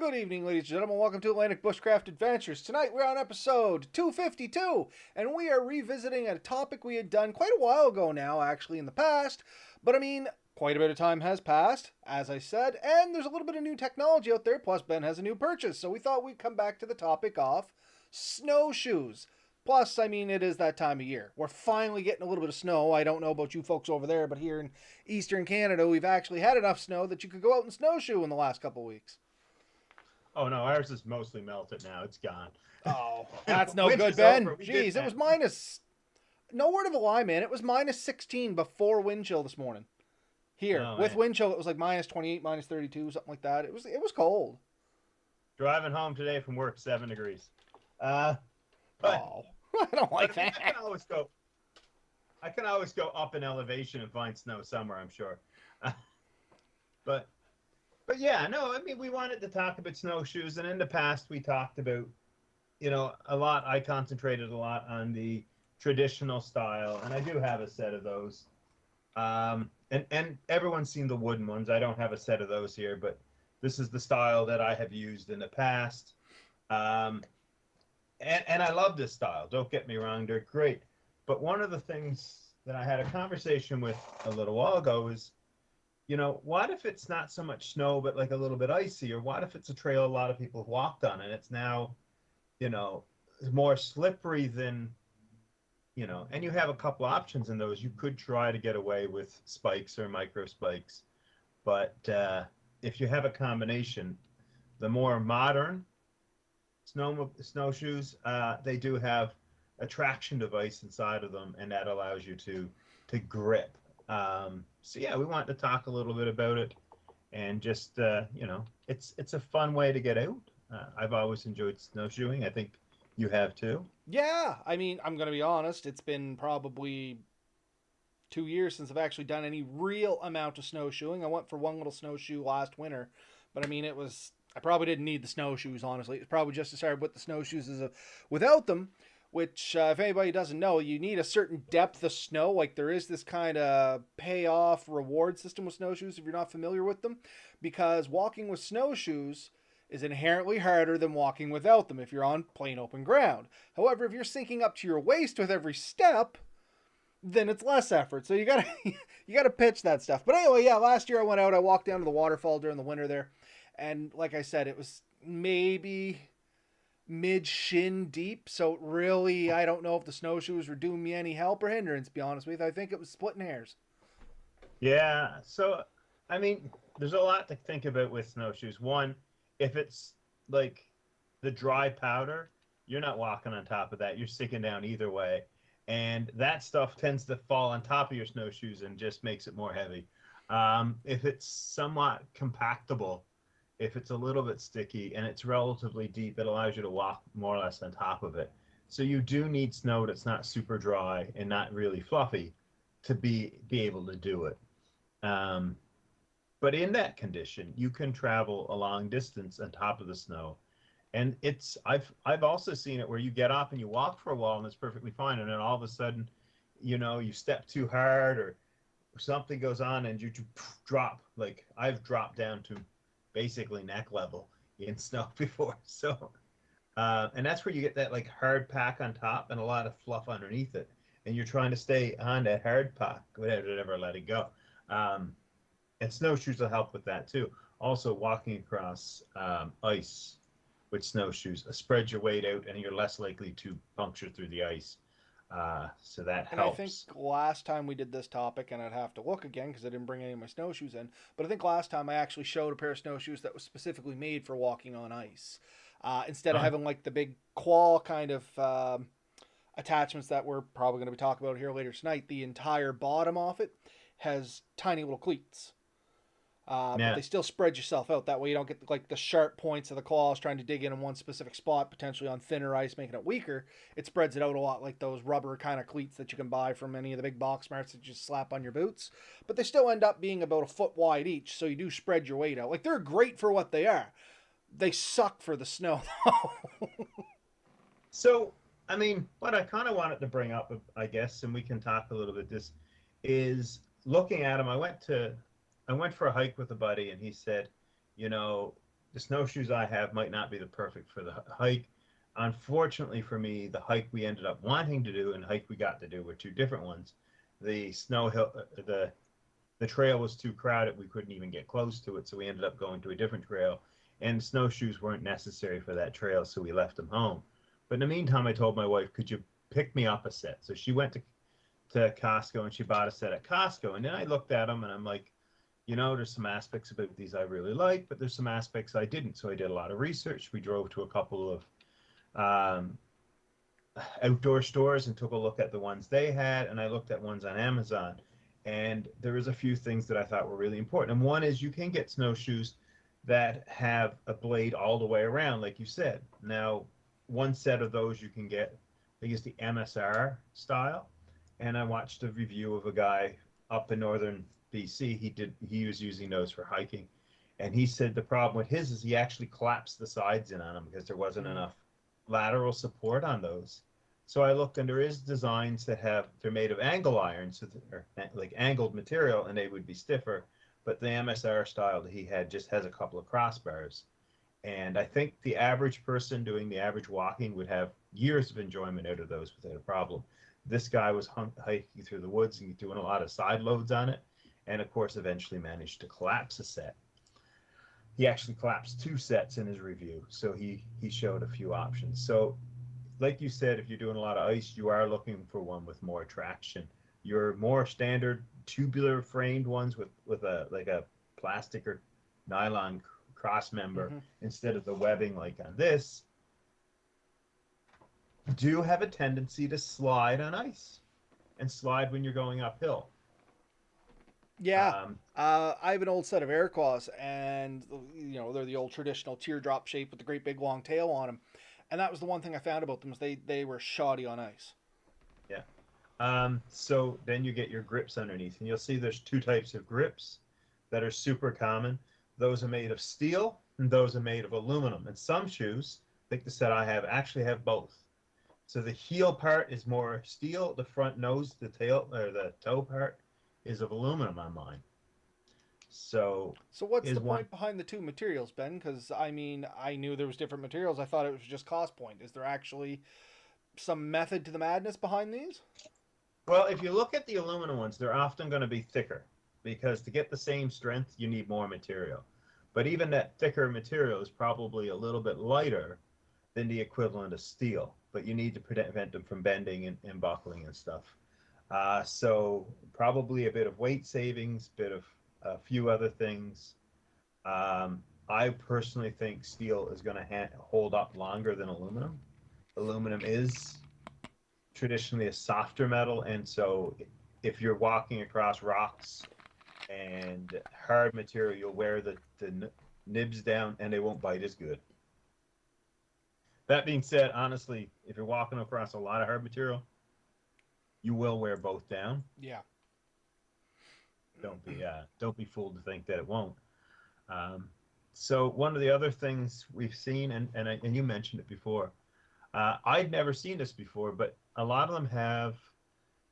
Good evening, ladies and gentlemen. Welcome to Atlantic Bushcraft Adventures. Tonight we're on episode 252, and we are revisiting a topic we had done quite a while ago now, actually, in the past. But I mean, quite a bit of time has passed, as I said, and there's a little bit of new technology out there, plus Ben has a new purchase. So we thought we'd come back to the topic of snowshoes. Plus, I mean, it is that time of year. We're finally getting a little bit of snow. I don't know about you folks over there, but here in eastern Canada, we've actually had enough snow that you could go out and snowshoe in the last couple of weeks. Oh no, ours is mostly melted now. It's gone. Oh, that's no good, Winter's Ben. over. We did Jeez, it was that. minus. No word of a lie, man. It was minus 16 before wind chill this morning. Here, Oh with man, wind chill, it was like minus 28, minus 32, something like that. It was cold. driving home today from work, 7 degrees. Uh, but Oh, I don't but like I mean, I that. can always go. I can always go up in elevation and find snow somewhere. I'm sure. Uh, but but yeah, no. I mean, we wanted to talk about snowshoes, and in the past we talked about a lot. I concentrated a lot on the traditional style, and I do have a set of those. And everyone's seen the wooden ones. I don't have a set of those here, but this is the style that I have used in the past. Um, and I love this style. Don't get me wrong; they're great. But one of the things that I had a conversation with a little while ago is, what if it's not so much snow, but like a little bit icy, or what if it's a trail a lot of people have walked on, and it's now, you know, more slippery than and you have a couple options in those. You could try to get away with spikes or micro spikes, but if you have a combination, the more modern snowshoes, they do have a traction device inside of them, and that allows you to grip. So yeah, we want to talk a little bit about it, and just it's a fun way to get out. I've always enjoyed snowshoeing. I think you have too. Yeah, I mean, I'm going to be honest. It's been probably 2 years since I've actually done any real amount of snowshoeing. I went for one little snowshoe last winter, but I mean, I probably didn't need the snowshoes, honestly. It's probably just as hard with the snowshoes as without them, which, if anybody doesn't know, you need a certain depth of snow. Like, there is this kind of payoff reward system with snowshoes if you're not familiar with them, because walking with snowshoes is inherently harder than walking without them if you're on plain open ground. However, if you're sinking up to your waist with every step, then it's less effort. So you gotta you gotta pitch that stuff. But anyway, yeah, last year I went out, I walked down to the waterfall during the winter there, and like I said, it was maybe mid shin deep. So really, I don't know if the snowshoes were doing me any help or hindrance. To be honest with you, I think it was splitting hairs. Yeah. So I mean, there's a lot to think about with snowshoes. One, if it's like the dry powder, you're not walking on top of that. You're sticking down either way. And that stuff tends to fall on top of your snowshoes and just makes it more heavy. If it's somewhat compactable, if it's a little bit sticky and it's relatively deep, it allows you to walk more or less on top of it. So you do need snow that's not super dry and not really fluffy to be able to do it. Um, but in that condition, you can travel a long distance on top of the snow. And I've also seen it where you get off and you walk for a while and it's perfectly fine, and then all of a sudden, you step too hard or something goes on and you drop. Like, I've dropped down to basically neck level in snow before. So and that's where you get that like hard pack on top and a lot of fluff underneath it, and you're trying to stay on that hard pack without it ever letting go. Um, and snowshoes will help with that too. Also, walking across ice with snowshoes, spread your weight out, and you're less likely to puncture through the ice. So that And I think helps. last time we did this topic, and I'd have to look again because I didn't bring any of my snowshoes in, but I think last time I actually showed a pair of snowshoes that was specifically made for walking on ice. Instead of Huh? having like the big claw kind of attachments that we're probably going to be talking about here later tonight, the entire bottom off it has tiny little cleats. But Yeah. they still spread yourself out. That way you don't get like the sharp points of the claws trying to dig in one specific spot, potentially on thinner ice, making it weaker. It spreads it out a lot like those rubber kind of cleats that you can buy from any of the big box marts that you just slap on your boots. But they still end up being about a foot wide each, so you do spread your weight out. Like, they're great for what they are. They suck for the snow, though. So, I mean, what I kind of wanted to bring up, I guess, and we can talk a little bit, this is looking at them. I went for a hike with a buddy, and he said, you know, the snowshoes I have might not be the perfect for the hike. Unfortunately for me, the hike we ended up wanting to do and the hike we got to do were two different ones. The snow hill, the trail was too crowded. We couldn't even get close to it, so we ended up going to a different trail. And snowshoes weren't necessary for that trail, so we left them home. But in the meantime, I told my wife, "Could you pick me up a set?" So she went to Costco and she bought a set at Costco. And then I looked at them and I'm like, there's some aspects about these I really like, but there's some aspects I didn't. So I did a lot of research. We drove to a couple of um, outdoor stores and took a look at the ones they had, and I looked at ones on Amazon. And there was a few things that I thought were really important. And one is you can get snowshoes that have a blade all the way around, like you said. Now, one set of those you can get, I think it's the MSR style. And I watched a review of a guy up in northern BC. He was using those for hiking. And he said the problem with his is he actually collapsed the sides in on them because there wasn't enough lateral support on those. So I looked, and there is designs that they're made of angle iron, so or like angled material, and they would be stiffer. But the MSR style that he had just has a couple of crossbars. And I think the average person doing the average walking would have years of enjoyment out of those without a problem. This guy was hiking through the woods and doing a lot of side loads on it, and of course eventually managed to collapse a set. He actually collapsed two sets in his review, so he showed a few options. So like you said, if you're doing a lot of ice, you are looking for one with more traction. Your more standard tubular framed ones with a plastic or nylon cross member Mm-hmm. instead of the webbing like on this do have a tendency to slide on ice and slide when you're going uphill. Yeah. Um, I have an old set of air claws, and they're the old traditional teardrop shape with the great big long tail on them. And that was the one thing I found about them is they were shoddy on ice. yeah. So then you get your grips underneath, and you'll see there's two types of grips that are super common. Those are made of steel, and those are made of aluminum. And some shoes, like the set I have, actually have both. So the heel part is more steel. The front nose, the tail or the toe part, is of aluminum on mine. So So what's is the one. point behind the two materials, Ben? Because I mean, I knew there was different materials. I thought it was just cost point. Is there actually some method to the madness behind these? Well, if you look at the aluminum ones, they're often going to be thicker because to get the same strength, you need more material. But even that thicker material is probably a little bit lighter than the equivalent of steel. But you need to prevent them from bending and buckling and stuff. So probably a bit of weight savings, bit of a few other things. I personally think steel is going to hold up longer than aluminum. Aluminum is traditionally a softer metal, and so if you're walking across rocks and hard material, you'll wear the nibs down and they won't bite as good. That being said, honestly, if you're walking across a lot of hard material, you will wear both down. Yeah. Don't be fooled to think that it won't. Um, so one of the other things we've seen, and you mentioned it before, I'd never seen this before, but a lot of them have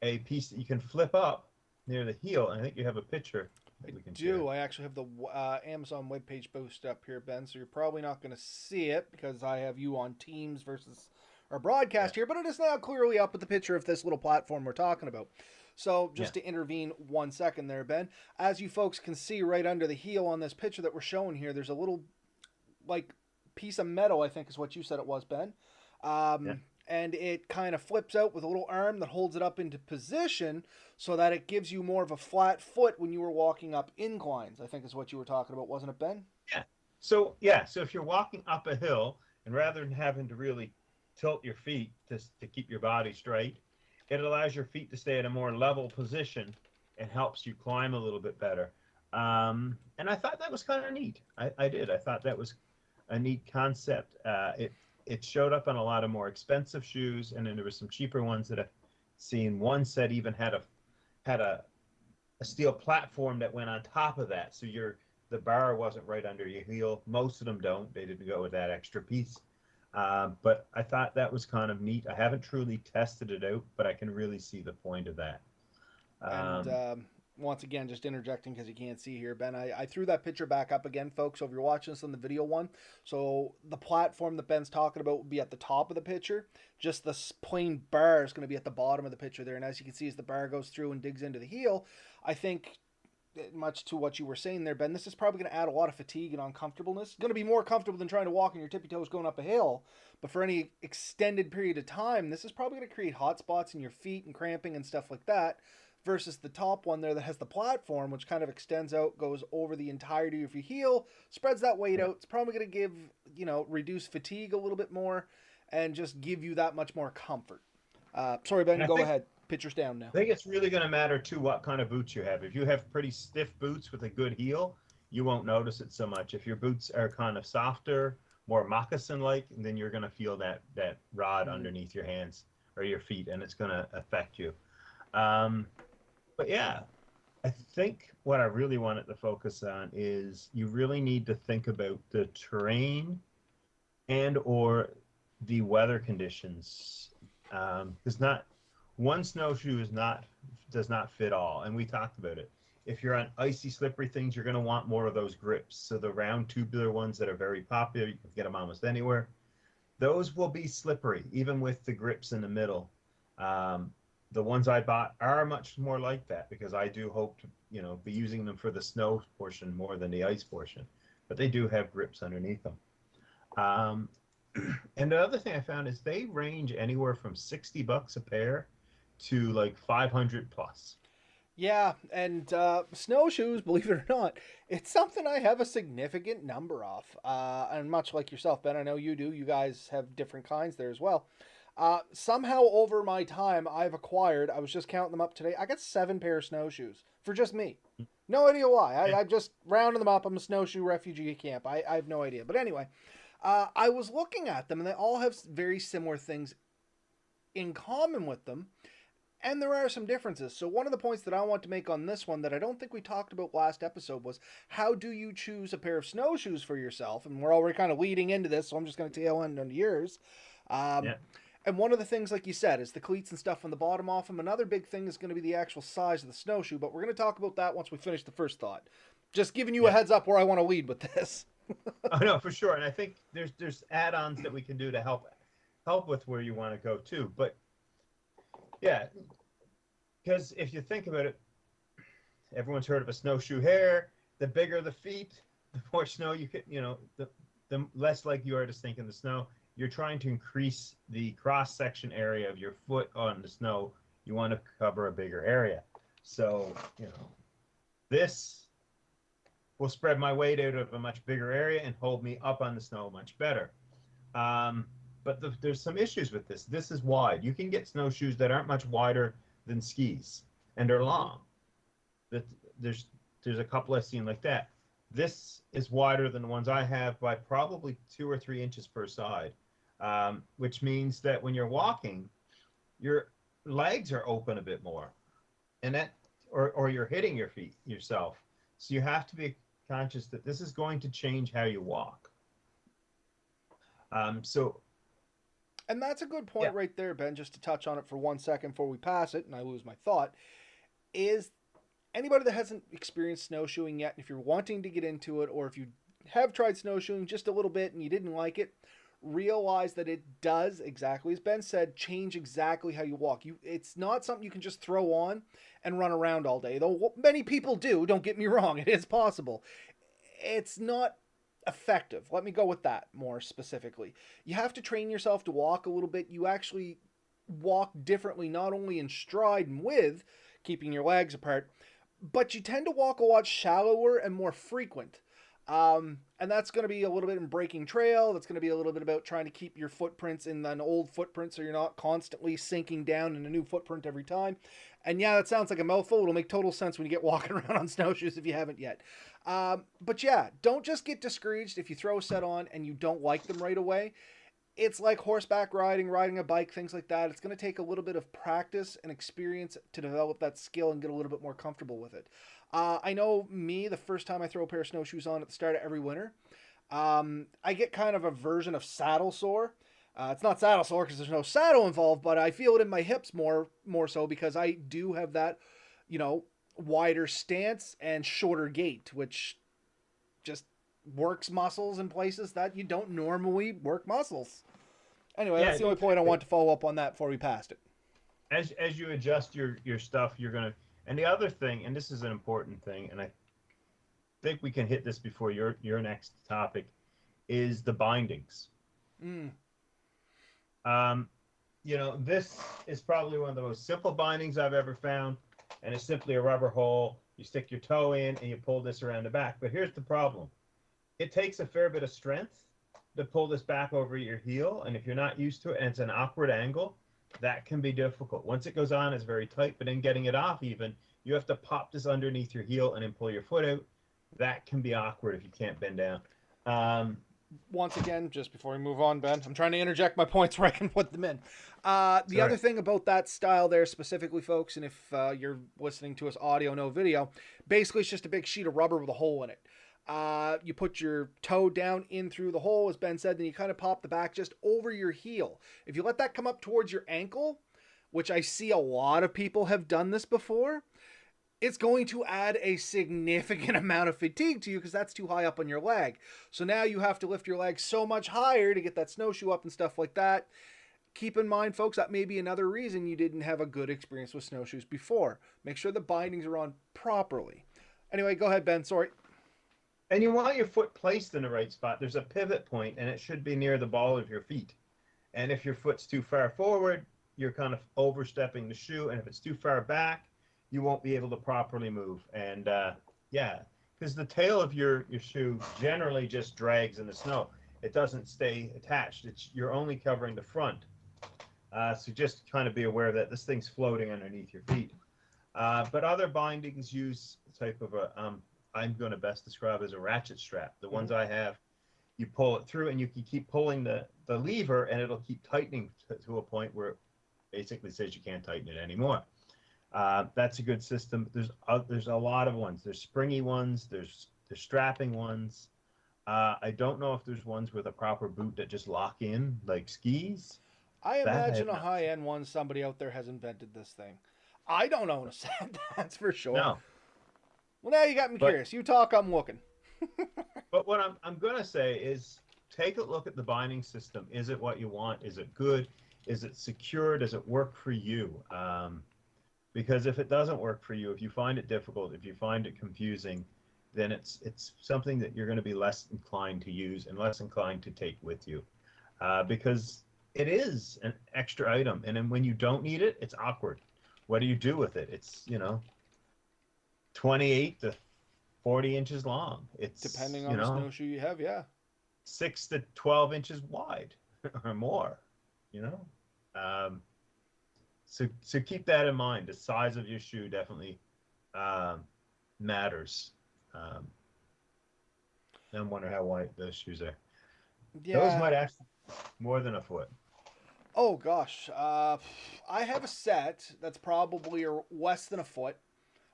a piece that you can flip up near the heel. And I think you have a picture I that we can share. do. I actually have the Amazon webpage post up here, Ben. So you're probably not going to see it because I have you on Teams versus our Yeah, broadcast here. But it is now clearly up with the picture of this little platform we're talking about. So yeah, just to intervene 1 second there, Ben, as you folks can see right under the heel on this picture that we're showing here, there's a little like piece of metal. I think is what you said it was, Ben. yeah. And it kind of flips out with a little arm that holds it up into position so that it gives you more of a flat foot when you were walking up inclines. I think is what you were talking about, wasn't it, Ben? Yeah. So if you're walking up a hill and rather than having to really tilt your feet to keep your body straight, it allows your feet to stay in a more level position and helps you climb a little bit better. And I thought that was kind of neat. I did. I thought that was a neat concept. It showed up on a lot of more expensive shoes, and then there were some cheaper ones that I've seen. One set even had a steel platform that went on top of that, so the bar wasn't right under your heel. Most of them don't. They didn't go with that extra piece. But I thought that was kind of neat. I haven't truly tested it out, but I can really see the point of that. And Um, once again, just interjecting because you can't see here, Ben. I threw that picture back up again, folks. So if you're watching this on the video one, so the platform that Ben's talking about will be at the top of the picture. Just the plain bar is going to be at the bottom of the picture there. And as you can see, as the bar goes through and digs into the heel, I think, much to what you were saying there, Ben, this is probably going to add a lot of fatigue and uncomfortableness. It's going to be more comfortable than trying to walk on your tippy toes going up a hill. But for any extended period of time, this is probably going to create hot spots in your feet and cramping and stuff like that. Versus the top one there that has the platform, which kind of extends out, goes over the entirety of your heel, spreads that weight Yeah. out. It's probably going to give, reduce fatigue a little bit more and just give you that much more comfort. Sorry, Ben, And go ahead. Pitcher's down now. I think it's really going to matter too what kind of boots you have. If you have pretty stiff boots with a good heel, you won't notice it so much. If your boots are kind of softer, more moccasin-like, then you're going to feel that rod underneath your hands or your feet, and it's going to affect you. But yeah, I think what I really wanted to focus on is you really need to think about the terrain and or the weather conditions. Because not one snowshoe does not fit all, and we talked about it. If you're on icy, slippery things, you're going to want more of those grips. So the round tubular ones that are very popular, you can get them almost anywhere. Those will be slippery, even with the grips in the middle. The ones I bought are much more like that because I do hope to, be using them for the snow portion more than the ice portion. But they do have grips underneath them. And the other thing I found is they range anywhere from $60 a pair to like 500 plus. Yeah, and snowshoes, believe it or not, it's something I have a significant number of. And much like yourself, Ben, I know you do. You guys have different kinds there as well. Somehow over my time, I was just counting them up today. I got 7 pair of snowshoes for just me. No idea why. I'm just rounding them up. I'm a snowshoe refugee camp. I have no idea. But anyway, I was looking at them, and they all have very similar things in common with them. And there are some differences. So one of the points that I want to make on this one that I don't think we talked about last episode was how do you choose a pair of snowshoes for yourself? And we're already kind of leading into this, so I'm just going to tail end on yours. Yeah. And one of the things, like you said, is the cleats and stuff on the bottom off them. Another big thing is going to be the actual size of the snowshoe, but we're going to talk about that once we finish the first thought. Just giving you a heads up where I want to lead with this. Oh no, for sure. And I think there's add-ons that we can do to help with where you want to go too. But yeah, because if you think about it, everyone's heard of a snowshoe hare. The bigger the feet, the more snow you can, the less likely you are to sink in the snow. You're trying to increase the cross-section area of your foot on the snow. You want to cover a bigger area. So, this will spread my weight out of a much bigger area and hold me up on the snow much better. But there's some issues with this. This is wide. You can get snowshoes that aren't much wider than skis, and they're long. There's a couple I've seen like that. This is wider than the ones I have by probably 2 or 3 inches per side, which means that when you're walking, your legs are open a bit more, and or you're hitting your feet yourself. So you have to be conscious that this is going to change how you walk. And that's a good point right there, Ben, just to touch on it for 1 second before we pass it and I lose my thought, is anybody that hasn't experienced snowshoeing yet, if you're wanting to get into it, or if you have tried snowshoeing just a little bit and you didn't like it, realize that it does, exactly as Ben said, change exactly how you walk. It's not something you can just throw on and run around all day, though many people do, don't get me wrong, it is possible. It's not effective. Let me go with that more specifically. You have to train yourself to walk a little bit. You actually walk differently, not only in stride and width, keeping your legs apart, but you tend to walk a lot shallower and more frequent. And that's going to be a little bit in breaking trail. That's going to be a little bit about trying to keep your footprints in an old footprint so you're not constantly sinking down in a new footprint every time. And yeah, that sounds like a mouthful. It'll make total sense when you get walking around on snowshoes if you haven't yet. But yeah, don't just get discouraged if you throw a set on and you don't like them right away. It's like horseback riding, riding a bike, things like that. It's going to take a little bit of practice and experience to develop that skill and get a little bit more comfortable with it. I know me, the first time I throw a pair of snowshoes on at the start of every winter, I get kind of a version of saddle sore. It's not saddle sore because there's no saddle involved, but I feel it in my hips more so because I do have that, wider stance and shorter gait, which just works muscles in places that you don't normally work muscles. Anyway, Yeah, that's the only point I want to follow up on that before we passed it. as you adjust your stuff, you're gonna. And the other thing, and this is an important thing, and I think we can hit this before your next topic, is the bindings. Mm. Um, this is probably one of the most simple bindings I've ever found, and it's simply a rubber hole. You stick your toe in and you pull this around the back. But here's the problem. It takes a fair bit of strength to pull this back over your heel, and if you're not used to it and it's an awkward angle, that can be difficult. Once it goes on, it's very tight, but in getting it off even, you have to pop this underneath your heel and then pull your foot out. That can be awkward if you can't bend down. Once again, just before we move on, Ben, I'm trying to interject my points where I can put them in. The other thing about that style there specifically, folks, and if you're listening to us audio, no video, basically it's just a big sheet of rubber with a hole in it. You put your toe down in through the hole, as Ben said, then you kind of pop the back just over your heel. If you let that come up towards your ankle, which I see a lot of people have done this before, it's going to add a significant amount of fatigue to you because that's too high up on your leg. So now you have to lift your leg so much higher to get that snowshoe up and stuff like that. Keep in mind, folks, that may be another reason you didn't have a good experience with snowshoes before. Make sure the bindings are on properly. Anyway, go ahead, Ben. Sorry. And you want your foot placed in the right spot. There's a pivot point, and it should be near the ball of your feet. And if your foot's too far forward, you're kind of overstepping the shoe. And if it's too far back, you won't be able to properly move. And because the tail of your shoe generally just drags in the snow. It doesn't stay attached. You're only covering the front. So just kind of be aware that this thing's floating underneath your feet. But other bindings use a type of I'm going to best describe as a ratchet strap. The ones I have, you pull it through and you can keep pulling the lever and it'll keep tightening to a point where it basically says you can't tighten it anymore. That's a good system. There's a lot of ones. There's springy ones. There's strapping ones. I don't know if there's ones with a proper boot that just lock in like skis. I imagine a high-end one, somebody out there has invented this thing. I don't own a set, that's for sure. No. Well, now you got me curious. You talk, I'm looking. But what I'm going to say is take a look at the binding system. Is it what you want? Is it good? Is it secure? Does it work for you? Because if it doesn't work for you, if you find it difficult, if you find it confusing, then it's something that you're going to be less inclined to use and less inclined to take with you. Because it is an extra item. And then when you don't need it, it's awkward. What do you do with it? It's, 28 to 40 inches long. It's depending on the snowshoe you have, yeah. 6 to 12 inches wide or more, So keep that in mind. The size of your shoe definitely matters. I'm wondering how wide those shoes are. Yeah. Those might actually more than a foot. Oh gosh, I have a set that's probably less than a foot,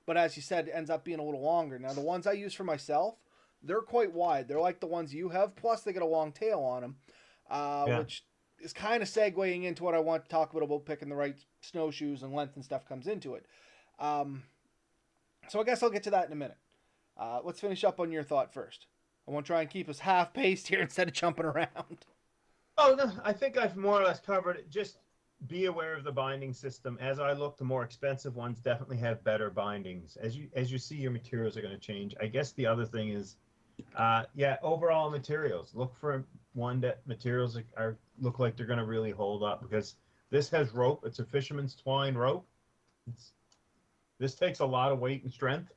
but as you said, it ends up being a little longer. Now the ones I use for myself, they're quite wide. They're like the ones you have, plus they get a long tail on them, which is kind of segueing into what I want to talk about picking the right snowshoes and length and stuff comes into it. So I guess I'll get to that in a minute. Let's finish up on your thought first. I want to try and keep us half-paced here instead of jumping around. Oh, no, I think I've more or less covered it. Just be aware of the binding system. As I look, the more expensive ones definitely have better bindings. As you see, your materials are going to change. I guess the other thing is, overall materials. Look for one that materials look like they're going to really hold up, because this has rope. It's a fisherman's twine rope. This takes a lot of weight and strength,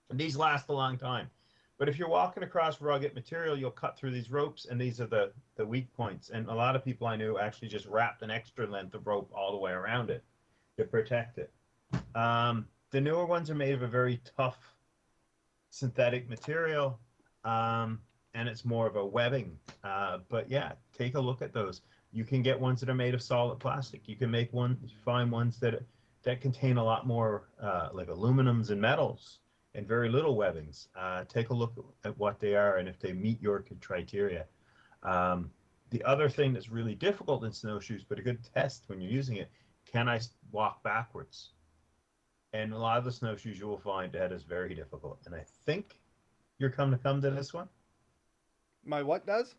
and these last a long time. But if you're walking across rugged material, you'll cut through these ropes, and these are the weak points. And a lot of people I knew actually just wrapped an extra length of rope all the way around it to protect it. The newer ones are made of a very tough synthetic material, and it's more of a webbing. But yeah, take a look at those. You can get ones that are made of solid plastic. You can find ones that contain a lot more like aluminums and metals, and very little webbings. Take a look at what they are and if they meet your criteria. The other thing that's really difficult in snowshoes, but a good test when you're using it, can I walk backwards? And a lot of the snowshoes you will find that is very difficult. And I think you're come to this one. My what does?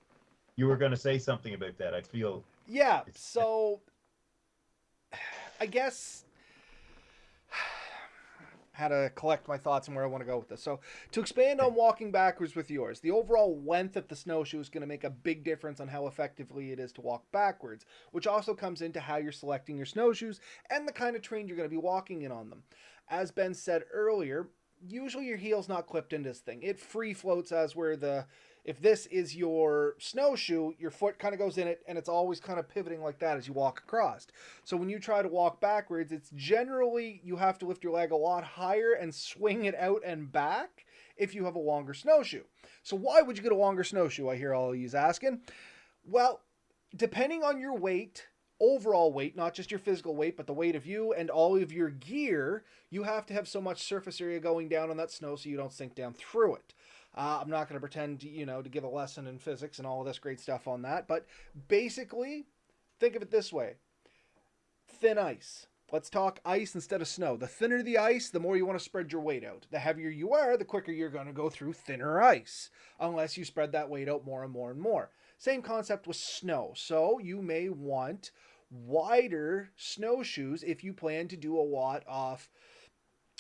You were going to say something about that. I feel Yeah, it's so I guess how to collect my thoughts and where I want to go with this. So, to expand on walking backwards with yours, the overall length of the snowshoe is going to make a big difference on how effectively it is to walk backwards, which also comes into how you're selecting your snowshoes and the kind of terrain you're going to be walking in on them. As Ben said earlier, usually your heel's not clipped into this thing. It free floats as where the if this is your snowshoe, your foot kind of goes in it and it's always kind of pivoting like that as you walk across. So when you try to walk backwards, it's generally you have to lift your leg a lot higher and swing it out and back if you have a longer snowshoe. So why would you get a longer snowshoe? I hear all of you asking. Well, depending on your weight, overall weight, not just your physical weight, but the weight of you and all of your gear, you have to have so much surface area going down on that snow so you don't sink down through it. I'm not going to pretend, to give a lesson in physics and all of this great stuff on that, but basically, think of it this way: thin ice. Let's talk ice instead of snow. The thinner the ice, the more you want to spread your weight out. The heavier you are, the quicker you're going to go through thinner ice, unless you spread that weight out more and more and more. Same concept with snow. So you may want wider snowshoes if you plan to do a lot of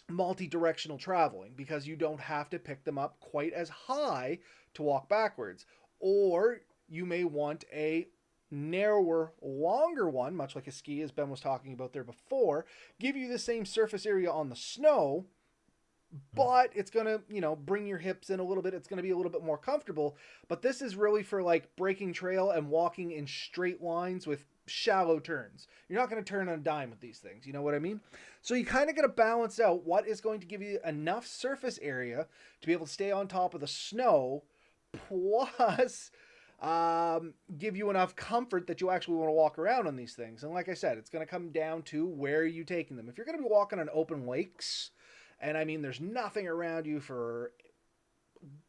multi-directional traveling because you don't have to pick them up quite as high to walk backwards. Or you may want a narrower, longer one, much like a ski, as Ben was talking about there before, give you the same surface area on the snow, but it's going to, bring your hips in a little bit. It's going to be a little bit more comfortable. But this is really for like breaking trail and walking in straight lines with shallow turns. You're not going to turn on a dime with these things. You know what I mean? So you kind of got to balance out what is going to give you enough surface area to be able to stay on top of the snow, plus give you enough comfort that you actually want to walk around on these things. And like I said, it's going to come down to where are you taking them. If you're going to be walking on open lakes, and I mean there's nothing around you for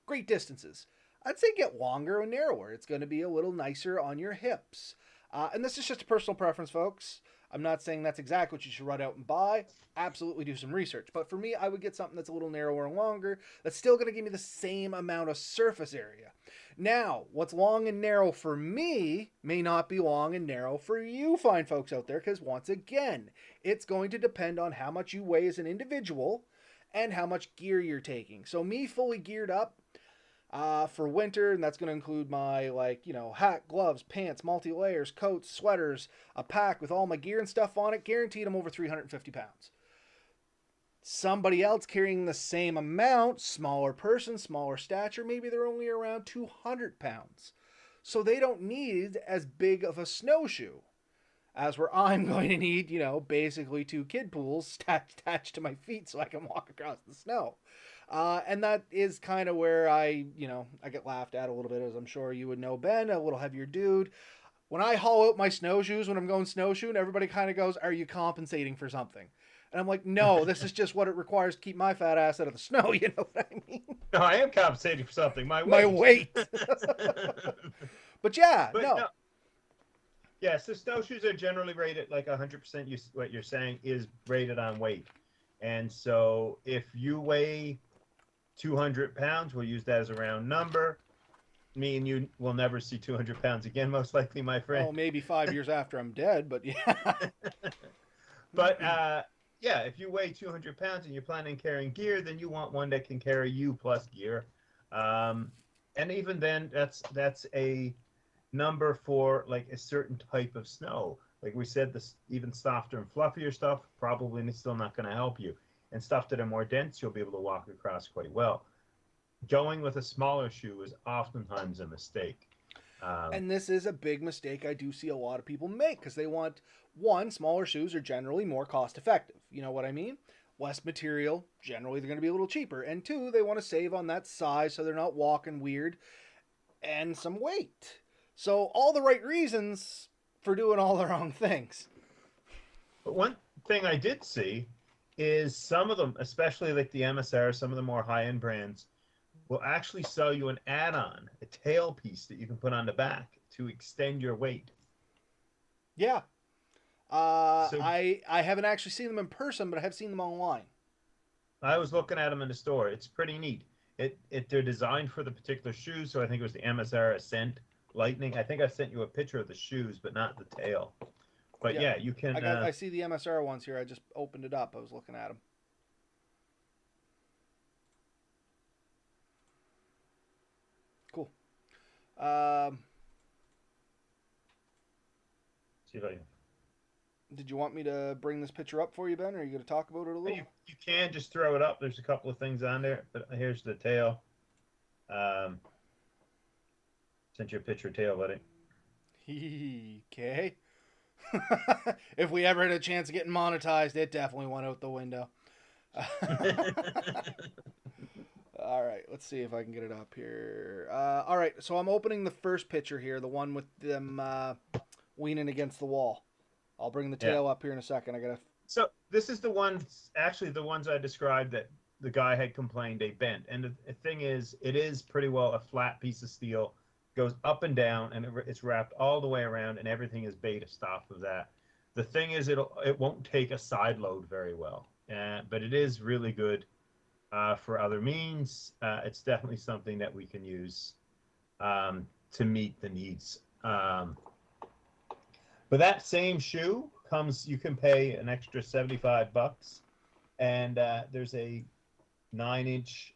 great distances, I'd say get longer and narrower. It's going to be a little nicer on your hips. And this is just a personal preference, folks. I'm not saying that's exactly what you should run out and buy. Absolutely do some research. But for me, I would get something that's a little narrower and longer that's still going to give me the same amount of surface area. Now, what's long and narrow for me may not be long and narrow for you fine folks out there, because once again, it's going to depend on how much you weigh as an individual and how much gear you're taking. So me fully geared up, for winter, and that's going to include my hat, gloves, pants, multi-layers, coats, sweaters, a pack with all my gear and stuff on it, guaranteed I'm over 350 pounds. Somebody else carrying the same amount, smaller person, smaller stature, maybe they're only around 200 pounds. So they don't need as big of a snowshoe as where I'm going to need, basically two kid pools attached to my feet so I can walk across the snow. And that is kind of where I get laughed at a little bit, as I'm sure you would know, Ben, a little heavier dude. When I haul out my snowshoes when I'm going snowshoeing, everybody kind of goes, "Are you compensating for something?" And I'm like, "No, this is just what it requires to keep my fat ass out of the snow." You know what I mean? no, I am compensating for something. My My weight. weight. But yeah, But no. no. Yeah, so snowshoes are generally rated like 100%. What you're saying is rated on weight. And so if you weigh 200 pounds, we'll use that as a round number. Me and you will never see 200 pounds again, most likely, my friend. Oh, maybe 5 years after I'm dead, but yeah. But yeah, if you weigh 200 pounds and you're planning on carrying gear, then you want one that can carry you plus gear. And even then, that's a number for like a certain type of snow. Like we said, this even softer and fluffier stuff probably still not going to help you. And stuff that are more dense, you'll be able to walk across quite well. Going with a smaller shoe is oftentimes a mistake. And this is a big mistake I do see a lot of people make because they want, one, smaller shoes are generally more cost effective. You know what I mean? Less material, generally they're going to be a little cheaper. And two, they want to save on that size so they're not walking weird, and some weight. So all the right reasons for doing all the wrong things. But one thing I did see is some of them, especially like the MSR, some of the more high-end brands, will actually sell you an add-on, a tail piece that you can put on the back to extend your weight. Yeah. So I haven't actually seen them in person, but I have seen them online. I was looking at them in the store. It's pretty neat. They're designed for the particular shoes, so I think it was the MSR Ascent Lightning. I think I sent you a picture of the shoes, but not the tail. But Yeah, yeah, you can. I see the MSR ones here. I just opened it up. I was looking at them. Cool. Um, See if I can. did you want me to bring this picture up for you, Ben, or are you going to talk about it a little? You can just throw it up. There's a couple of things on there, but here's the tail. Um, Sent you a picture of tail, buddy. Okay. If we ever had a chance of getting monetized, it definitely went out the window. All right, let's see if I can get it up here. All right, so I'm opening the first picture here, the one with them leaning against the wall. I'll bring the Yeah. tail up here in a second. I gotta. So this is the ones, actually the ones I described that the guy had complained they bent. And the thing is, it is pretty well a flat piece of steel, goes up and down, and it's wrapped all the way around, and everything is based off of that. The thing is, it won't take a side load very well, but it is really good for other means. It's definitely something that we can use to meet the needs. But that same shoe comes, you can pay an extra $75, and there's a 9-inch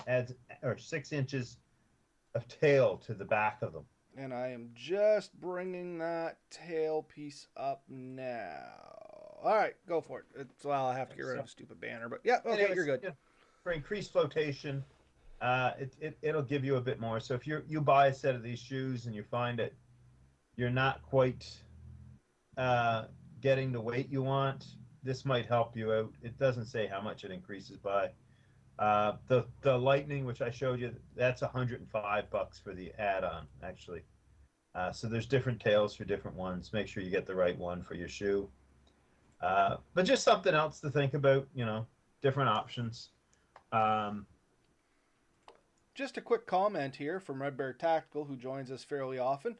adds or 6 inches of tail to the back of them. And I am just bringing that tail piece up now. All right, go for it. Well, I have to get rid of a stupid banner, but yeah, okay, you're good. For increased flotation, it'll give you a bit more. So if you buy a set of these shoes and you find that you're not quite getting the weight you want, this might help you out. It doesn't say how much it increases by. The Lightning, which I showed you, that's $105 for the add-on, actually. So there's different tails for different ones. Make sure you get the right one for your shoe. But just something else to think about, different options. Just a quick comment here from Red Bear Tactical, who joins us fairly often.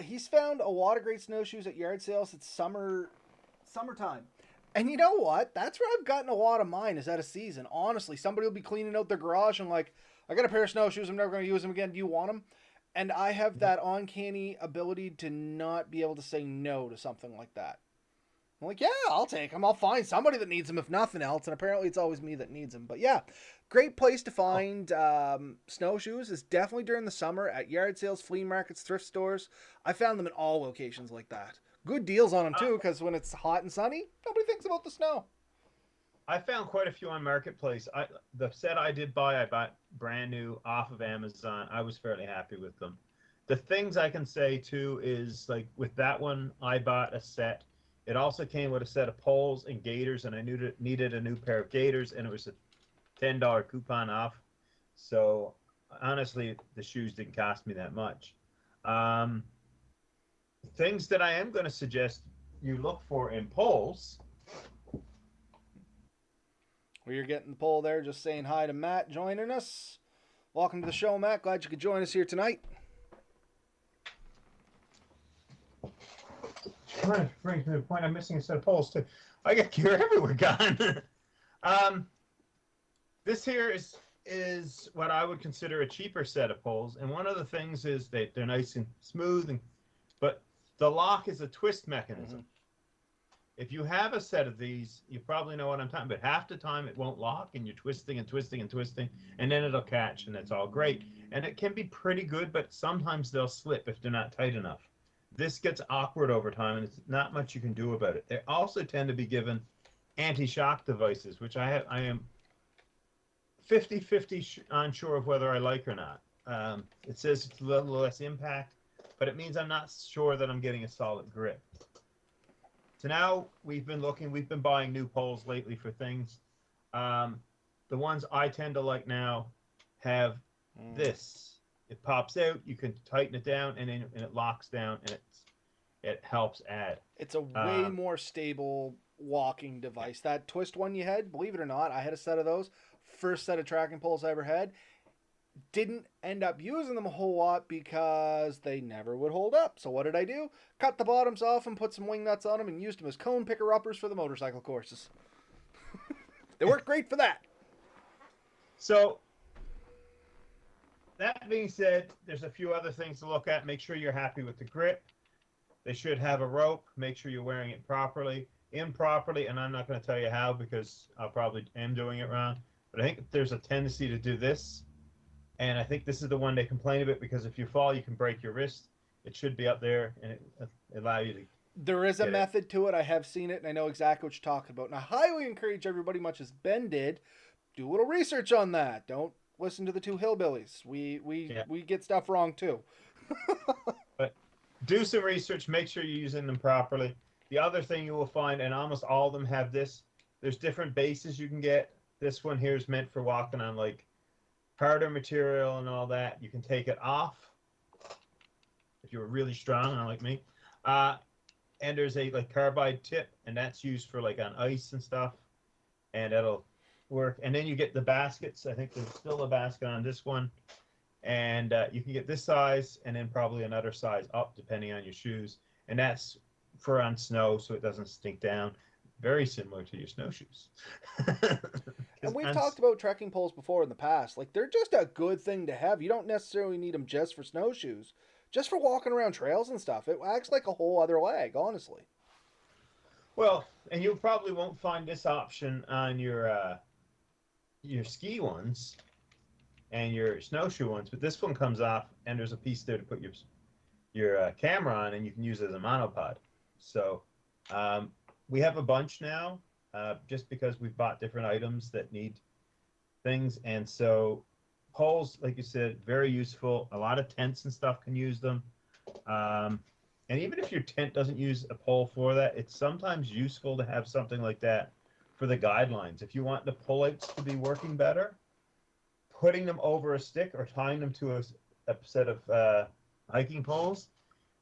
He's found a lot of great snowshoes at yard sales. It's summertime. And you know what? That's where I've gotten a lot of mine is at a season. Honestly, somebody will be cleaning out their garage and like, I got a pair of snowshoes. I'm never going to use them again. Do you want them? And I have that uncanny ability to not be able to say no to something like that. I'm like, yeah, I'll take them. I'll find somebody that needs them if nothing else. And apparently it's always me that needs them. But yeah, great place to find snowshoes is definitely during the summer at yard sales, flea markets, thrift stores. I found them in all locations like that. Good deals on them too, because when it's hot and sunny, nobody thinks about the snow. I found quite a few on Marketplace. The set I did buy, I bought brand new off of Amazon. I was fairly happy with them. The things I can say too is like with that one, I bought a set. It also came with a set of poles and gaiters, and I needed a new pair of gaiters, and it was a $10 coupon off. So honestly, the shoes didn't cost me that much. Things that I am going to suggest you look for in poles. Well, you're getting the poll there, just saying hi to Matt joining us. Welcome to the show, Matt. Glad you could join us here tonight. Brings me to the point I'm missing a set of poles too. I got gear everywhere gone. This here is what I would consider a cheaper set of poles, and one of the things is they're nice and smooth, but the lock is a twist mechanism. Mm-hmm. If you have a set of these, you probably know what I'm talking about. Half the time it won't lock, and you're twisting and twisting and twisting, and then it'll catch, and it's all great. And it can be pretty good, but sometimes they'll slip if they're not tight enough. This gets awkward over time, and it's not much you can do about it. They also tend to be given anti-shock devices, which I am 50-50 unsure of whether I like or not. It says it's a little less impact, but it means I'm not sure that I'm getting a solid grip. So now we've been buying new poles lately for things. The ones I tend to like now have this. It pops out, you can tighten it down, and it locks down, and it helps add. It's a way more stable walking device. That twist one you had, believe it or not, I had a set of those. First set of tracking poles I ever had. Didn't end up using them a whole lot because they never would hold up. So what did I do? Cut the bottoms off and put some wing nuts on them and used them as cone picker-uppers for the motorcycle courses. They work great for that. So that being said, there's a few other things to look at. Make sure you're happy with the grip. They should have a rope. Make sure you're wearing it properly. Improperly, and I'm not going to tell you how because I probably am doing it wrong. But I think there's a tendency to do this, and I think this is the one they complain about because if you fall, you can break your wrist. It should be up there, and it allow you to There is a get it. method to it. I have seen it, and I know exactly what you're talking about. And I highly encourage everybody, much as Ben did, do a little research on that. Don't listen to the two hillbillies. Yeah, We get stuff wrong too. but do some research. Make sure you're using them properly. The other thing you will find, and almost all of them have this. There's different bases you can get. This one here is meant for walking on like harder material and all that. You can take it off if you were really strong, not like me. And there's a like carbide tip, and that's used for like on ice and stuff, and that'll work. And then you get the baskets. I think there's still a basket on this one, and you can get this size, and then probably another size up depending on your shoes. And that's for on snow, so it doesn't stink down. Very similar to your snowshoes. And we've talked about trekking poles before in the past. Like, they're just a good thing to have. You don't necessarily need them just for snowshoes, just for walking around trails and stuff. It acts like a whole other leg, honestly. Well, and you probably won't find this option on your ski ones and your snowshoe ones, but this one comes off, and there's a piece there to put your camera on, and you can use it as a monopod. So we have a bunch now, just because we've bought different items that need things, and so poles, like you said, very useful. A lot of tents and stuff can use them. And even if your tent doesn't use a pole for that, it's sometimes useful to have something like that for the guidelines. If you want the pull-outs to be working better, putting them over a stick or tying them to a set of hiking poles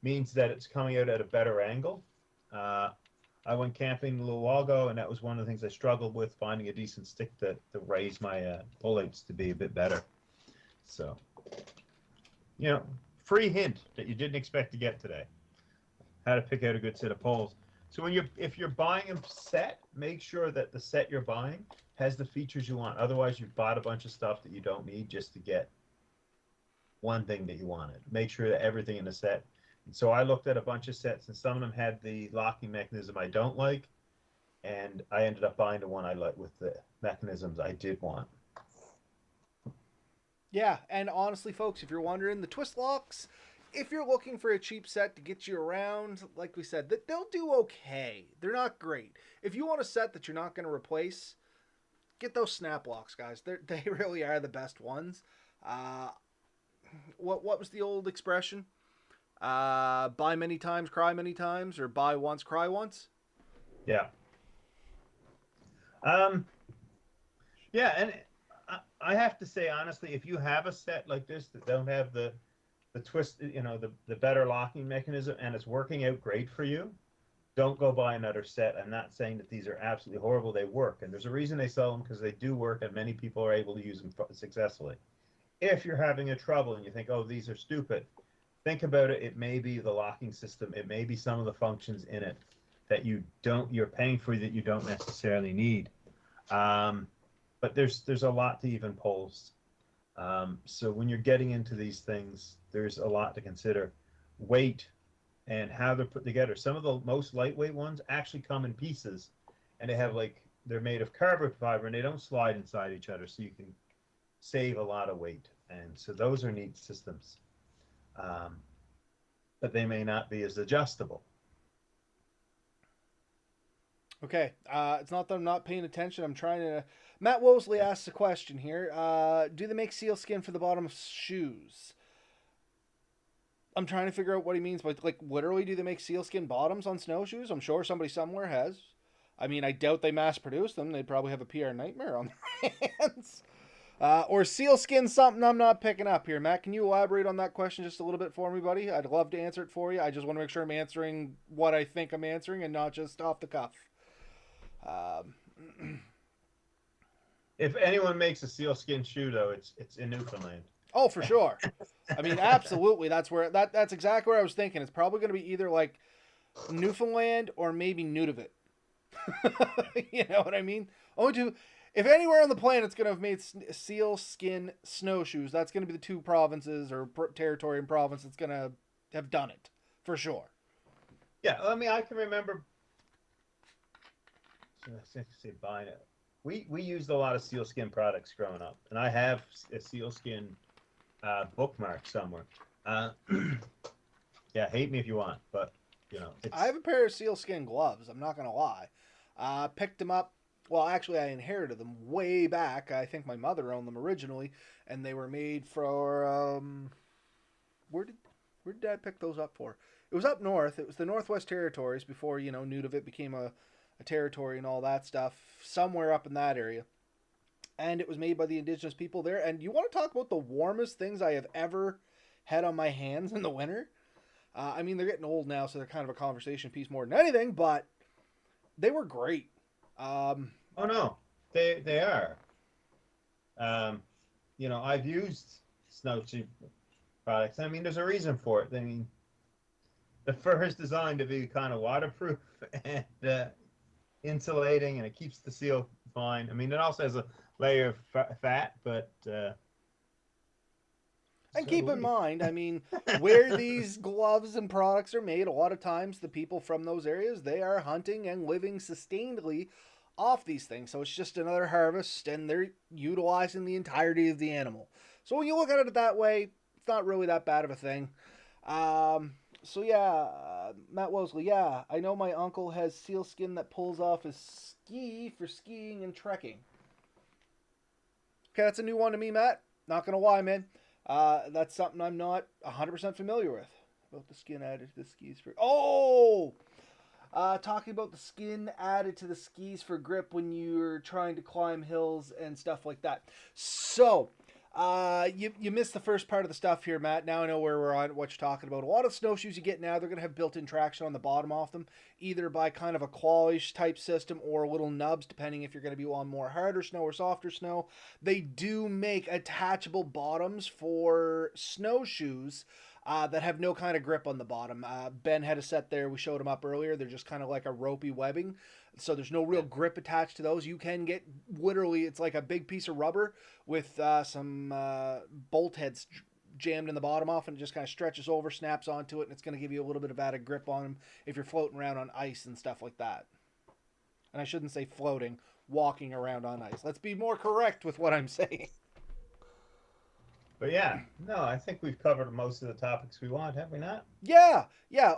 means that it's coming out at a better angle. I went camping a little while ago, and that was one of the things I struggled with, finding a decent stick to raise my pull-outs to be a bit better. So, free hint that you didn't expect to get today. How to pick out a good set of poles. So if you're buying a set, make sure that the set you're buying has the features you want. Otherwise, you've bought a bunch of stuff that you don't need just to get one thing that you wanted. Make sure that everything in the set. And so I looked at a bunch of sets, and some of them had the locking mechanism I don't like, and I ended up buying the one I like with the mechanisms I did want. Yeah, and honestly, folks, if you're wondering, the twist locks, if you're looking for a cheap set to get you around, like we said, they'll do okay. They're not great. If you want a set that you're not going to replace, get those snap locks, guys. They really are the best ones. What was the old expression? Buy many times, cry many times, or buy once, cry once. Yeah. Yeah, and I have to say honestly, if you have a set like this that don't have the twist, the better locking mechanism, and it's working out great for you, don't go buy another set. I'm not saying that these are absolutely horrible. They work, and there's a reason they sell them, because they do work, and many people are able to use them successfully. If you're having a trouble and you think, oh, these are stupid, think about it. It may be the locking system. It may be some of the functions in it that you're paying for that you don't necessarily need. But there's a lot to even poles. So when you're getting into these things, there's a lot to consider. Weight and how they're put together. Some of the most lightweight ones actually come in pieces, and they're made of carbon fiber, and they don't slide inside each other, so you can save a lot of weight. And so those are neat systems. But they may not be as adjustable. Okay, it's not that I'm not paying attention. I'm trying to. Matt Wosley asks a question here. Do they make sealskin for the bottom of shoes? I'm trying to figure out what he means by, like, literally, do they make sealskin bottoms on snowshoes? I'm sure somebody somewhere has. I mean, I doubt they mass produce them. They'd probably have a PR nightmare on their hands. Or sealskin something I'm not picking up here. Matt, can you elaborate on that question just a little bit for me, buddy? I'd love to answer it for you. I just want to make sure I'm answering what I think I'm answering and not just off the cuff. If anyone makes a sealskin shoe, though, it's in Newfoundland. Oh, for sure. I mean, absolutely. That's exactly where I was thinking. It's probably going to be either like Newfoundland or maybe Nunavut. You know what I mean? If anywhere on the planet's going to have made seal skin snowshoes, that's going to be the two provinces or territory and province that's going to have done it for sure. Yeah, I mean, I can remember. Say buying it. We used a lot of sealskin products growing up, and I have a sealskin bookmark somewhere. Uh, yeah, hate me if you want, but I it's have a pair of sealskin gloves. I'm not going to lie. Picked them up. Well, actually, I inherited them way back. I think my mother owned them originally, and they were made for where did Dad pick those up for? It was up north. It was the Northwest Territories before Nunavut became a territory and all that stuff. Somewhere up in that area, and it was made by the indigenous people there. And you want to talk about the warmest things I have ever had on my hands in the winter? I mean, they're getting old now, so they're kind of a conversation piece more than anything, but they were great. oh no, they are. Um, I've used snowshoe products. I mean, there's a reason for it. I mean, the fur is designed to be kind of waterproof and insulating, and it keeps the seal fine. I mean, it also has a layer of fat, but And so keep do in we. mind, I mean, where these gloves and products are made, a lot of times the people from those areas, they are hunting and living sustainably off these things. So it's just another harvest and they're utilizing the entirety of the animal. So when you look at it that way, it's not really that bad of a thing. So yeah, Matt Wosley, yeah, I know my uncle has sealskin that pulls off his ski for skiing and trekking. Okay, that's a new one to me, Matt. Not gonna lie, man. That's something I'm not 100% familiar with. About the skin added to the skis for. Oh! Talking about the skin added to the skis for grip when you're trying to climb hills and stuff like that. So, you missed the first part of the stuff here, Matt. Now I know where we're on, what you're talking about. A lot of snowshoes you get now, they're going to have built-in traction on the bottom of them, either by kind of a qualish type system or little nubs, depending if you're going to be on more harder snow or softer snow. They do make attachable bottoms for snowshoes that have no kind of grip on the bottom. Ben had a set there. We showed them up earlier. They're just kind of like a ropey webbing. So there's no real grip attached to those. You can get literally, it's like a big piece of rubber with some bolt heads jammed in the bottom off, and it just kind of stretches over, snaps onto it, and it's going to give you a little bit of added grip on them if you're floating around on ice and stuff like that. And I shouldn't say floating, walking around on ice. Let's be more correct with what I'm saying. But yeah, no, I think we've covered most of the topics we want, have we not? Yeah.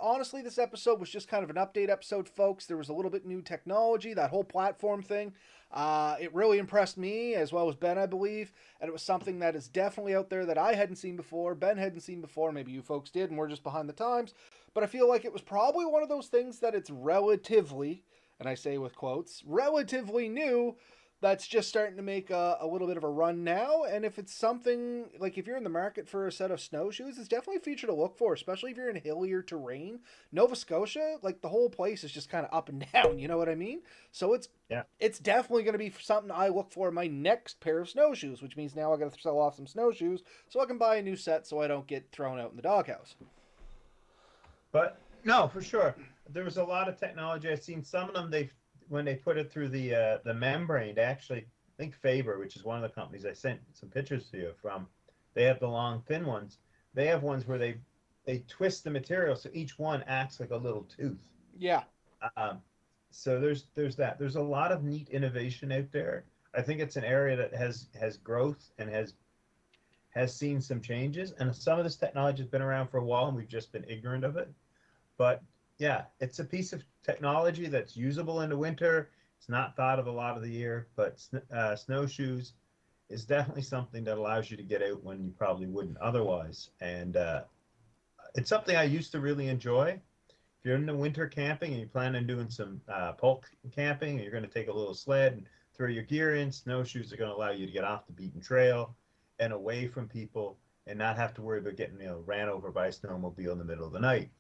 Honestly, this episode was just kind of an update episode, folks. There was a little bit new technology, that whole platform thing. It really impressed me as well as Ben, I believe, and it was something that is definitely out there that I hadn't seen before, Ben hadn't seen before, maybe you folks did, and we're just behind the times. But I feel like it was probably one of those things that it's relatively, and I say with quotes, relatively new, that's just starting to make a little bit of a run now. And if it's something like if you're in the market for a set of snowshoes, it's definitely a feature to look for, especially if you're in hillier terrain. Nova Scotia, like the whole place is just kind of up and down, you know what I mean? So Yeah. it's definitely going to be something I look for in my next pair of snowshoes, which means now I got to sell off some snowshoes so I can buy a new set so I don't get thrown out in the doghouse. But no, for sure. There was a lot of technology. I've seen some of them. They when they put it through the membrane, they actually, I think Faber, which is one of the companies I sent some pictures to you from, they have the long thin ones. They have ones where they twist the material so each one acts like a little tooth. Yeah. Um, so there's that. There's a lot of neat innovation out there. I think it's an area that has growth and has seen some changes. And some of this technology has been around for a while, and we've just been ignorant of it. But yeah, it's a piece of technology that's usable in the winter. It's not thought of a lot of the year, but snowshoes is definitely something that allows you to get out when you probably wouldn't otherwise. And it's something I used to really enjoy. If you're in the winter camping and you plan on doing some bulk camping, and you're going to take a little sled and throw your gear in, snowshoes are going to allow you to get off the beaten trail and away from people and not have to worry about getting ran over by a snowmobile in the middle of the night.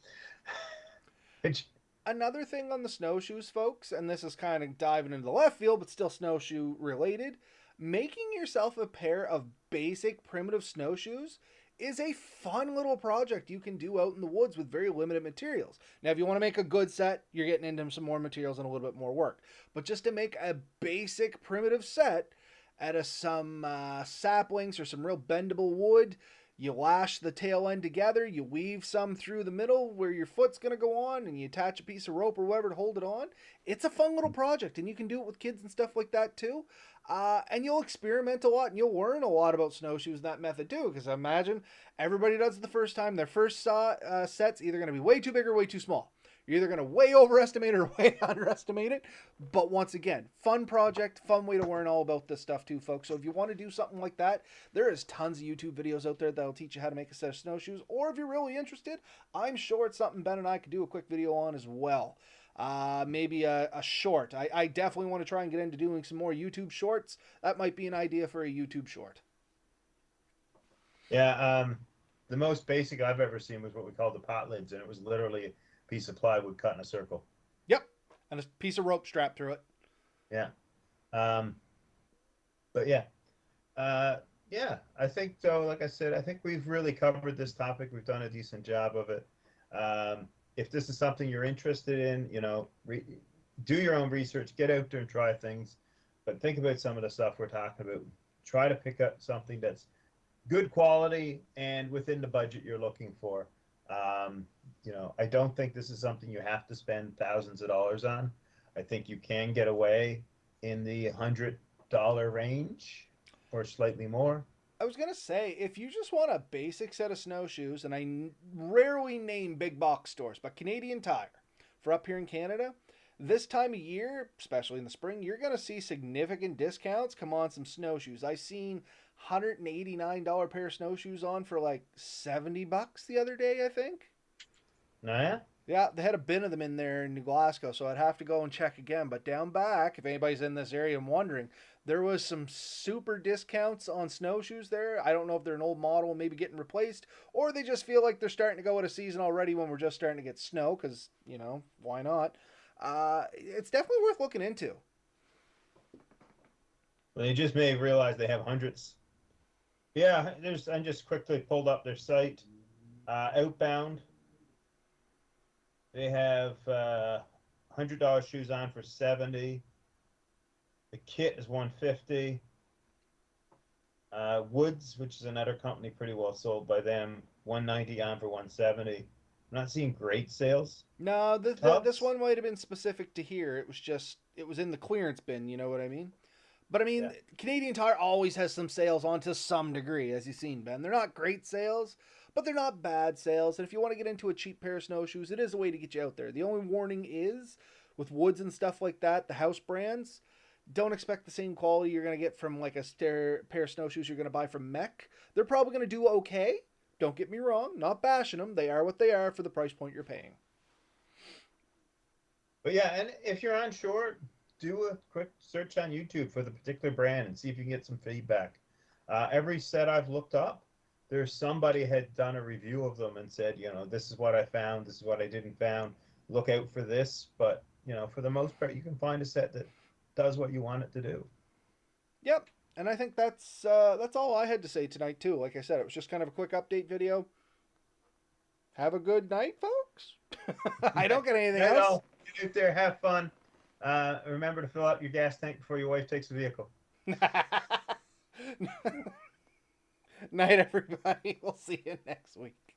Which, Another thing on the snowshoes, folks, and this is kind of diving into the left field, but still snowshoe related, making yourself a pair of basic primitive snowshoes is a fun little project you can do out in the woods with very limited materials. Now, if you want to make a good set, you're getting into some more materials and a little bit more work. But just to make a basic primitive set out of some saplings or some real bendable wood, you lash the tail end together, you weave some through the middle where your foot's going to go on, and you attach a piece of rope or whatever to hold it on. It's a fun little project, and you can do it with kids and stuff like that too. And you'll experiment a lot, and you'll learn a lot about snowshoes in that method too. Because I imagine everybody does it the first time. Their first set's either going to be way too big or way too small. You're either going to way overestimate it or way underestimate it. But once again, fun project, fun way to learn all about this stuff too, folks. So if you want to do something like that, there is tons of YouTube videos out there that'll teach you how to make a set of snowshoes. Or if you're really interested, I'm sure it's something Ben and I could do a quick video on as well. Maybe a short. I definitely want to try and get into doing some more YouTube shorts. That might be an idea for a YouTube short. Yeah, the most basic I've ever seen was what we called the pot lids, and it was literally a piece of plywood cut in a circle. Yep, and a piece of rope strapped through it. Yeah, but yeah, yeah. I think so. Like I said, I think we've really covered this topic. We've done a decent job of it. If this is something you're interested in, you know, do your own research, get out there and try things, but think about some of the stuff we're talking about. Try to pick up something that's good quality and within the budget you're looking for. You know, I don't think this is something you have to spend thousands of dollars on. I think you can get away in the $100 range or slightly more. I was going to say, if you just want a basic set of snowshoes, and I rarely name big box stores, but Canadian Tire, for up here in Canada, this time of year, especially in the spring, you're going to see significant discounts come on some snowshoes. I seen $189 pair of snowshoes on for like $70 the other day, I think. Oh, yeah? Yeah, they had a bin of them in there in New Glasgow, so I'd have to go and check again. But down back, if anybody's in this area and wondering, there was some super discounts on snowshoes there. I don't know if they're an old model and maybe getting replaced, or they just feel like they're starting to go out of season already when we're just starting to get snow, because, you know, why not? It's definitely worth looking into. Well, you just may realize they have hundreds. Yeah, I just quickly pulled up their site. Outbound, they have $100 shoes on for 70. The kit is 150. Woods, which is another company pretty well sold by them, 190 on for 170. I'm not seeing great sales. No, this one might have been specific to here. It was in the clearance bin, you know what I mean? But I mean, Yeah. Canadian Tire always has some sales on to some degree, as you've seen, Ben. They're not great sales, but they're not bad sales. And if you want to get into a cheap pair of snowshoes, it is a way to get you out there. The only warning is, with woods and stuff like that, the house brands, don't expect the same quality you're going to get from like a pair of snowshoes you're going to buy from Mech. They're probably going to do okay. Don't get me wrong. Not bashing them. They are what they are for the price point you're paying. But yeah, and if you're unsure, do a quick search on YouTube for the particular brand and see if you can get some feedback. Every set I've looked up, there's somebody had done a review of them and said, you know, this is what I found, this is what I didn't found. Look out for this. But, you know, for the most part, you can find a set that does what you want it to do. Yep. And I think that's all I had to say tonight too. Like I said, it was just kind of a quick update video. Have a good night, folks. I don't get anything else. Get out there, have fun. Remember to fill up your gas tank before your wife takes the vehicle. Night, everybody. We'll see you next week.